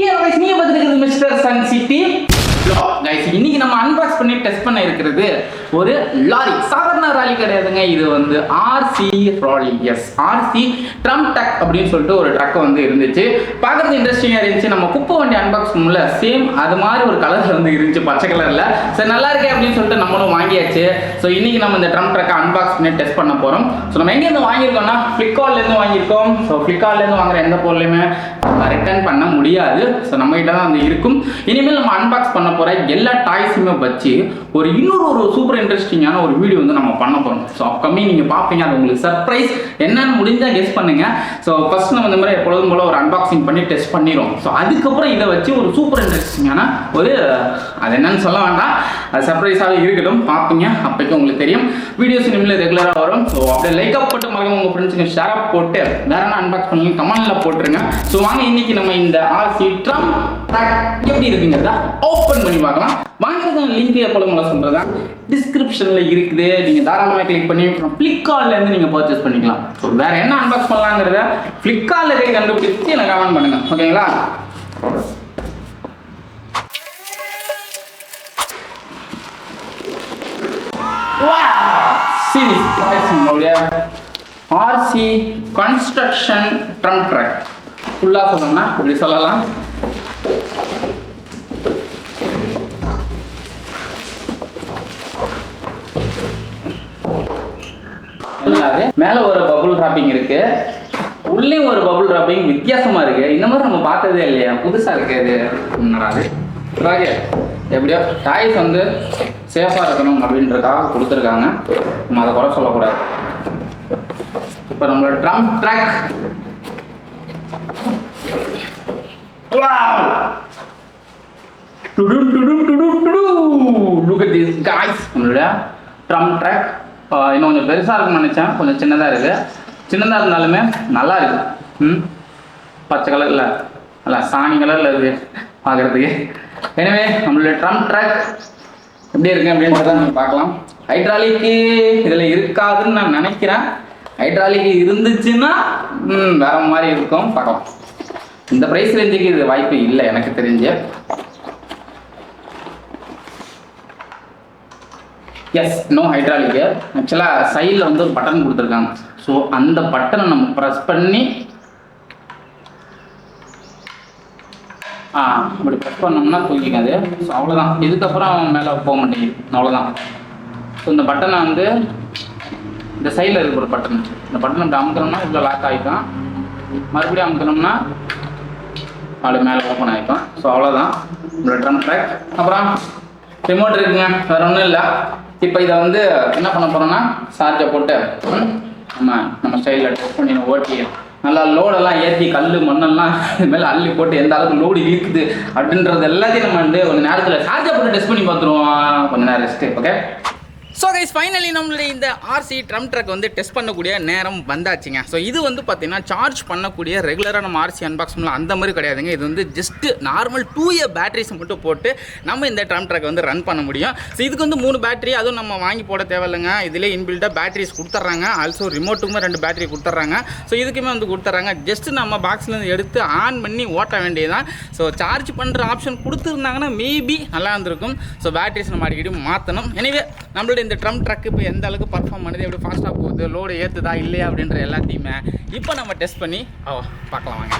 நீங்க பார்த்துக்கிறது mister Sun city. இன்னைக்கு நம்ம அன்பாக்ஸ் பண்ணி டெஸ்ட் பண்ண இருக்கிறது ஒரு லாரி. சாதாரண லாரி கிடையாதுங்க, இது வந்து ஆர்சி ராலி. எஸ், ஆர்சி ட்ரம் ட்ரக் அப்படின்னு சொல்லிட்டு ஒரு ட்ரக் வந்து இருந்துச்சு. பார்க்கறது இன்ட்ரெஸ்டிங்காக இருந்துச்சு. நம்ம குப்பை வண்டி அன்பாக்ஸ் பண்ணல, சேம் அது மாதிரி ஒரு கலர் வந்து இருந்துச்சு, பச்சை கலரில். சரி, நல்லா இருக்கே அப்படின்னு சொல்லிட்டு நம்மளும் வாங்கியாச்சு. ஸோ இன்னைக்கு நம்ம இந்த ட்ரம் ட்ரக்கை அன்பாக்ஸ் பண்ணி டெஸ்ட் பண்ண போகிறோம். ஸோ நம்ம எங்கேருந்து வாங்கியிருக்கோம்னா ஃப்ளிப்கார்ட்லேருந்து வாங்கியிருக்கோம். ஸோ ஃப்ளிப்கார்ட்லேருந்து வாங்குற எந்த பொருளையுமே ரிட்டர்ன் பண்ண முடியாது. ஸோ நம்ம கிட்ட தான் வந்து இருக்கும். இனிமேல் நம்ம அன்பாக்ஸ் பண்ண போகிற எல்லா டாய்ஸுமே வச்சு இன்னொரு சூப்பர் இன்ட்ரெஸ்டிங்கான ஒரு வீடியோ வந்து நம்ம பண்ண போகிறோம். ஸோ அப்கமிங் நீங்கள் பார்ப்பீங்க, அது உங்களுக்கு சர்ப்ரைஸ். என்னன்னு முடிஞ்சால் கெஸ் பண்ணுங்க. ஸோ ஃபர்ஸ்ட் நம்ம இந்த மாதிரி எப்பொழுதும் போல ஒரு அன்பாக்சிங் பண்ணி டெஸ்ட் பண்ணிடுவோம். ஸோ அதுக்கப்புறம் இதை வச்சு ஒரு சூப்பர் இன்ட்ரெஸ்டிங்கான அது என்னன்னு சொல்ல வேண்டாம், அது சர்ப்ரைஸாகவே இருக்கட்டும், பார்ப்பீங்க, அப்போக்கு உங்களுக்கு தெரியும். வீடியோஸ் இனிமேல் ரெகுலராக வரும். ஸோ அப்படியே லைக் அப் போட்டு மறக்காம உங்கள் ஃப்ரெண்ட்ஸுக்கு ஷேர் அப் போட்டு வேற என்ன அன்பாக்ஸ் பண்ணி கமெண்ட்டில் போட்டுருங்க. ஸோ வாங்க இன்னைக்கு நம்ம இந்த ஆர்சி ட்ரம் ட்ரக் எப்படி இருக்குங்கிறத ஓப்பன் பண்ணி பார்க்கலாம். வாங்குறதுக்கான லிங்க் எப்பொழுது சொல்றதா டிஸ்கிரிப்ஷனில் இருக்குது. நீங்கள் தாராளமாக கிளிக் பண்ணி ஃப்ளிப்கார்ட்லேருந்து நீங்கள் பர்ச்சேஸ் பண்ணிக்கலாம். ஸோ வேற என்ன அன்பாக்ஸ் பண்ணலாங்கிறத ஃப்ளிப்கார்ட்ல போய் கண்டுபிடிச்சு எனக்கு கமெண்ட் பண்ணுங்க, ஓகேங்களா? ஆர்சி கன்ஸ்ட்ரக்ஷன் ட்ரம் ட்ரக் ஃபுல்லாக சொல்லணும்னா இப்படி சொல்லலாம். மேல ஒரு பபுள் ராப்பிங் இருக்கு, உள்ளே ஒரு பபுள் ராப்பிங் வித்தியாசமா இருக்கு. இந்த மாதிரி நம்ம பார்த்ததே இல்லையா, புதுசா இருக்கு. இது என்னடாது? ஓகே, எப்படியோ டாய்ஸ் வந்து சேஃபா இருக்கணும் அப்படின்றதுக்காக கொடுத்துருக்காங்க. நம்ம அதை குறை சொல்லக்கூடாது. இப்போ நம்மளோட drum truck look at this guys. நம்மளோட ட்ரம் ட்ரக் இன்னும் கொஞ்சம் பெருசாக இருக்கும்னு நினச்சேன், கொஞ்சம் சின்னதாக இருக்குது. சின்னதாக இருந்தாலுமே நல்லா இருக்குது. பச்சை கலரில் நல்லா சாணி கலரில் இருக்குது பார்க்குறதுக்கு. எனவே நம்மளுடைய ட்ரம் ட்ரக் எப்படி இருக்கு அப்படின்றத நம்ம பார்க்கலாம். ஹைட்ராலிக்கு இதில் இருக்காதுன்னு நான் நினைக்கிறேன். ஹைட்ராலிக்கு இருந்துச்சுன்னா வேற மாதிரி இருக்கும், பார்க்கலாம். இந்த ப்ரைஸ் ரேஞ்சுக்கு இது வாய்ப்பு இல்லை எனக்கு தெரிஞ்சு. Yes, no hydraulic. ஆக்சுவலாக சைடில் வந்து ஒரு பட்டன் கொடுத்துருக்காங்க. ஸோ அந்த பட்டனை நம்ம ப்ரெஸ் பண்ணி இப்படி ப்ரெஸ் பண்ணோம்னா தூக்கிக்காது. ஸோ அவ்வளோதான், இதுக்கப்புறம் மேலே போக மாட்டேங்குது, அவ்வளோதான். ஸோ இந்த பட்டனை வந்து இந்த சைடில் இருக்கிற ஒரு பட்டன், இந்த பட்டனை இப்படி அமுக்கணும்னா இவ்வளோ லாக் ஆகிக்கும். மறுபடியும் அமுக்கணும்னா அப்படி மேலே ஓப்பன் ஆகிக்கும். ஸோ அவ்வளோதான் இந்த ட்ரம் ட்ரக். அப்புறம் ரிமோட் இருக்குங்க, வேறு ஒன்றும் இல்லை. இப்போ இதை வந்து என்ன பண்ண போகிறோம்னா சார்ஜை போட்டு நம்ம ஸ்டைலில் டெஸ்ட் பண்ணி ஓட்டி நல்லா லோடெல்லாம் ஏற்றி கல் மண்ணெல்லாம் இது மேலே அள்ளி போட்டு எந்த அளவுக்கு லோடு இருக்குது அப்படின்றது எல்லாத்தையும் நம்ம வந்து கொஞ்சம் நேரத்தில் சார்ஜை போட்டு டெஸ்ட் பண்ணி பார்த்துருவோம். கொஞ்சம் நேரம் rest. Okay. So guys, finally நம்மளுடைய இந்த ஆர்சி ட்ரம் ட்ரக் வந்து டெஸ்ட் பண்ணக்கூடிய நேரம் வந்தாச்சுங்க. ஸோ இது வந்து பார்த்தீங்கன்னா சார்ஜ் பண்ணக்கூடிய ரெகுலராக நம்ம ஆர்சி அன்பாக்ஸ் பண்ணலாம் அந்த மாதிரி கிடையாதுங்க. இது வந்து ஜஸ்ட் நார்மல் 2 இயர் பேட்டரிஸ் மட்டும் போட்டு நம்ம இந்த ட்ரம் ட்ரக் வந்து ரன் பண்ண முடியும். ஸோ இதுக்கு வந்து 3 பேட்டரி, அதுவும் நம்ம வாங்கி போட தேவையில்லைங்க. இதிலே இன்பில்டாக பேட்டரிஸ் கொடுத்துட்றாங்க. ஆல்சோ ரிமோட்டுக்குமே 2 பேட்டரி கொடுத்துட்றாங்க. ஸோ இதுக்குமே வந்து கொடுத்துட்றாங்க. ஜஸ்ட் நம்ம பாக்ஸ்லேருந்து எடுத்து ஆன் பண்ணி ஓட்ட வேண்டியதுதான். ஸோ சார்ஜ் பண்ணுற ஆப்ஷன் கொடுத்துருந்தாங்கன்னா மேபி நல்லா இருந்திருக்கும். ஸோ பேட்டரிஸ் நம்ம அடிக்கடி மாற்றணும். எனவே நம்மளுடைய இந்த ட்ரம் ட்ரக் இப்போ எந்த அளவுக்கு பர்ஃபார்ம் பண்ணுது, எப்படி ஃபாஸ்ட்டாக போகுது, லோடு ஏற்றுதா இல்லையா அப்படின்ற எல்லாத்தையுமே இப்போ நம்ம டெஸ்ட் பண்ணி பார்க்கலாம் வாங்க.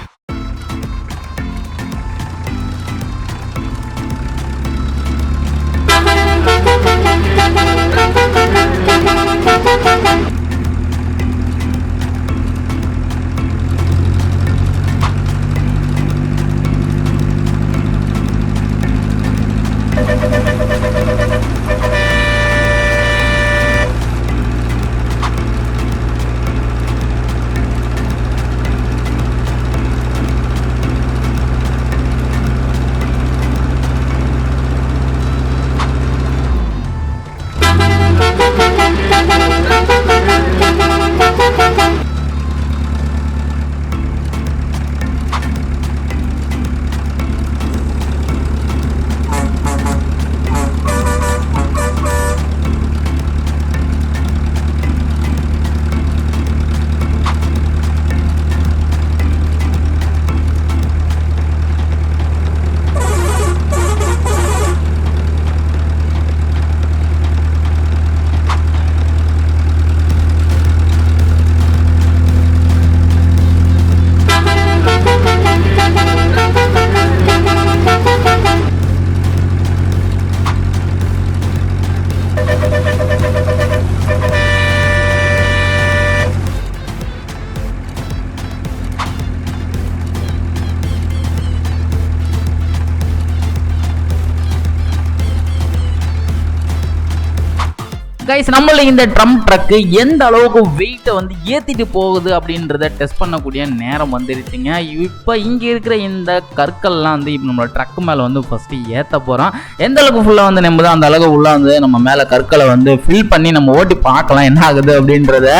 கைஸ் நம்மள இந்த ட்ரம் ட்ரக்கு எந்த அளவுக்கு வெயிட்டை வந்து ஏற்றிட்டு போகுது அப்படின்றத டெஸ்ட் பண்ணக்கூடிய நேரம் வந்துருச்சுங்க. இப்போ இங்கே இருக்கிற இந்த கற்கள்லாம் வந்து இப்போ நம்மளோட ட்ரக்கு மேலே வந்து ஃபஸ்ட்டு ஏற்ற போகிறோம். எந்த அளவுக்கு ஃபுல்லாக வந்து நம்புதோ அந்த அளவுக்கு உள்ளே வந்து நம்ம மேலே கற்களை வந்து ஃபில் பண்ணி நம்ம ஓட்டி பார்க்கலாம் என்ன ஆகுது அப்படின்றத.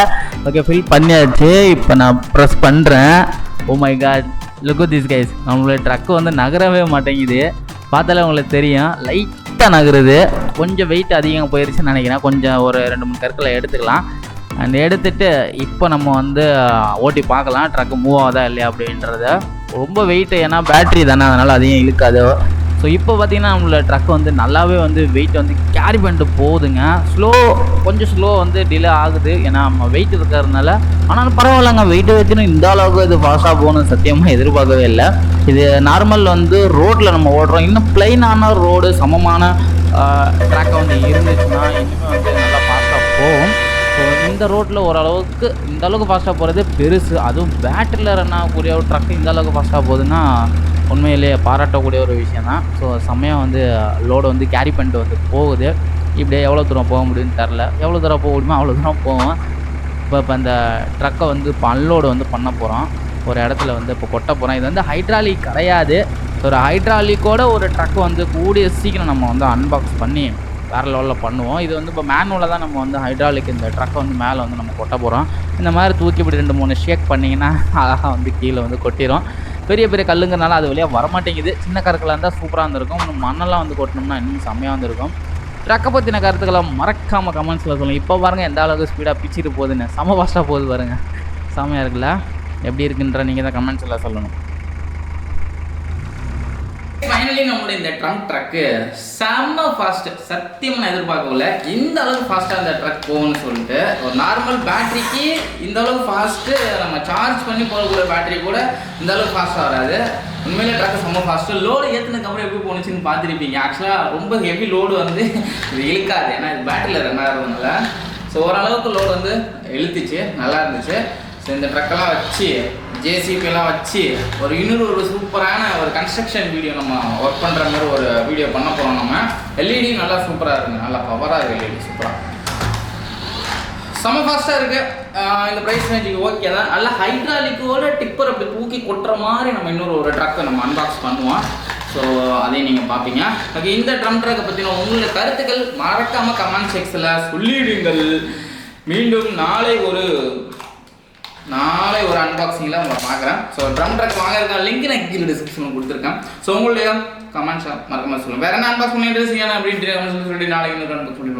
ஓகே, ஃபில் பண்ணியாச்சு. இப்போ நான் ப்ரெஸ் பண்ணுறேன். Oh my God, look at this guys. நம்மளோட ட்ரக்கு வந்து நகரவே மாட்டேங்குது. பார்த்தாலே உங்களுக்கு தெரியும், லைட்டாக நகருது. கொஞ்சம் வெயிட் அதிகம் போயிடுச்சுன்னு நினைக்கிறேன். கொஞ்சம் ஒரு 2-3 கற்களை எடுத்துக்கலாம். அண்ட் எடுத்துகிட்டு இப்போ நம்ம வந்து ஓட்டி பார்க்கலாம் ட்ரக்கு மூவ் ஆகுதா இல்லையா அப்படின்றத. ரொம்ப வெயிட்டு, ஏன்னா பேட்ரி தானே, அதனால் அதையும் இழுக்காது. ஸோ இப்போ பார்த்திங்கன்னா நம்மளோட ட்ரக் வந்து நல்லாவே வந்து வெயிட் வந்து கேரி பண்ணிட்டு போகுதுங்க. கொஞ்சம் ஸ்லோ வந்து டிலே ஆகுது, ஏன்னா நம்ம வெயிட் இருக்கிறதுனால. ஆனாலும் பரவாயில்லைங்க, வெயிட்டை வச்சுன்னு இந்த அளவுக்கு இது ஃபாஸ்ட்டாக போகணும்னு சத்தியமாக எதிர்பார்க்கவே இல்லை. இது நார்மல் வந்து ரோட்டில் நம்ம ஓடுறோம். இன்னும் பிளைனான ரோடு, சமமான ட்ராக்கை வந்து இருந்துச்சுன்னா இன்னுமே வந்து நல்லா ஃபாஸ்ட்டாக போகும். ஸோ இந்த ரோட்டில் ஓரளவுக்கு இந்த அளவுக்கு ஃபாஸ்ட்டாக போகிறது பெருசு. அதுவும் பேட்டரியில் ரன் ஆகக்கூடிய ஒரு ட்ரக்கு இந்த அளவுக்கு ஃபாஸ்ட்டாக போகுதுன்னா உண்மையிலேயே பாராட்டக்கூடிய ஒரு விஷயம் தான். ஸோ செம்மையாக வந்து லோடு வந்து கேரி பண்ணிட்டு வந்து போகுது. இப்படியே எவ்வளோ தூரம் போக முடியும்னு தெரில. எவ்வளோ தூரம் போக முடியுமோ அவ்வளோ தூரம் போவோம். இப்போ அந்த ட்ரக்கை வந்து இப்போ அன்லோடு வந்து பண்ண போகிறோம். ஒரு இடத்துல வந்து இப்போ கொட்ட போகிறோம். இது வந்து ஹைட்ராலிக் கிடையாது. ஸோ ஒரு ஹைட்ராலிக்கோட ஒரு ட்ரக்கு வந்து கூடிய சீக்கிரம் நம்ம வந்து அன்பாக்ஸ் பண்ணி வேறு லெவலில் பண்ணுவோம். இது வந்து இப்போ மேனுவலாக தான் நம்ம வந்து ஹைட்ராலிக் இந்த ட்ரக்கை வந்து மேலே வந்து நம்ம கொட்ட போகிறோம். இந்த மாதிரி தூக்கி இப்படி 2-3 ஷேக் பண்ணிங்கன்னா அழகாக வந்து கீழே வந்து கொட்டிடும். பெரிய பெரிய கல்லுங்கிறனால அது வழியாக வரமாட்டேங்குது. சின்ன கற்களாக இருந்தால் சூப்பராக இருந்திருக்கும். இன்னும் மண்ணெல்லாம் வந்து கொட்டினோம்னா இன்னும் செம்மையாக வந்துருக்கும். ட்ரக்கை பற்றின கருத்துக்களை மறக்காமல் கமெண்ட்ஸில் சொல்லுங்கள். இப்போ பாருங்கள் எந்த அளவுக்கு ஸ்பீடாக பிச்சுட்டு போகுதுன்னு. செம்ம ஃபாஸ்ட்டாக போகுது பாருங்கள். செம்மையாக இருக்குல்ல? எப்படி இருக்குன்ற நீங்கள் தான் கமெண்ட்ஸில் சொல்லணும். ஃபைனலி நம்மளுடைய இந்த ட்ரக்கு செம்ம ஃபாஸ்ட். சத்தியமாக நான் எதிர்பார்க்கல இந்த அளவுக்கு ஃபாஸ்ட்டாக இந்த ட்ரக் போகும்னு சொல்லிட்டு. ஒரு நார்மல் பேட்டரிக்கு இந்த அளவுக்கு ஃபாஸ்ட்டு, நம்ம சார்ஜ் பண்ணி போகக்கூடிய பேட்டரி கூட இந்த அளவுக்கு ஃபாஸ்ட்டாக வராது. உண்மையிலே ட்ரக்கு செம்ம ஃபாஸ்ட்டு. லோடு ஏற்றுனதுக்கப்புறம் எப்படி போணுச்சுன்னு பார்த்துருப்பீங்க. ஆக்சுவலாக ரொம்ப ஹெவி லோடு வந்து இது இழுக்காது, ஏன்னா இது பேட்டரியில் ரன் ஆகிறதுனால. ஸோ ஓரளவுக்கு லோடு வந்து இழுத்துச்சு, நல்லா இருந்துச்சு. ஸோ இந்த ட்ரக்கெல்லாம் வச்சு ஜேசிபியெல்லாம் வச்சு ஒரு சூப்பரான ஒரு கன்ஸ்ட்ரக்ஷன் வீடியோ நம்ம ஒர்க் பண்ணுற மாதிரி ஒரு வீடியோ பண்ண போகிறோம். நம்ம எல்இடி நல்லா சூப்பராக இருக்குங்க, நல்லா பவராக இருக்குது எல்இடி சூப்பராக. செம்ம ஃபாஸ்ட்டாக இருக்குது. இந்த ப்ரைஸ் ரேஞ்சுக்கு ஓகே தான். நல்லா ஹைட்ராலிக்கோட டிப்பர் அப்படி தூக்கி கொட்டுற மாதிரி நம்ம இன்னொரு ட்ரக்கை நம்ம அன்பாக்ஸ் பண்ணுவோம். ஸோ அதையும் நீங்கள் பார்ப்பீங்க. ஓகே, இந்த ட்ரம் ட்ரக்கை பற்றின உங்களோட கருத்துக்கள் மறக்காமல் கமெண்ட் செக்ஷனில் சொல்லிடுங்கள். மீண்டும் நாளை ஒரு அன்பாக்சிங்கில் உங்களை பார்க்குறேன். ஸோ ட்ரம் ட்ரக் வாங்குறதுக்கான லிங்க் நான் கீழே டிஸ்கிரிப்ஷனில் கொடுத்துருக்கேன். ஸோ உங்களுடைய கமெண்ட்ஸை மறக்காமல் சொல்லுங்கள். வேறு என்ன அன்பாக்ஸ் பண்ணி இன்ட்ரெஸ்டிங்கான அப்படின்ட்டு கமெண்ட்ஸ் சொல்லி நாளைக்கு இன்னொரு அன்பாக்ஸ் சொல்லி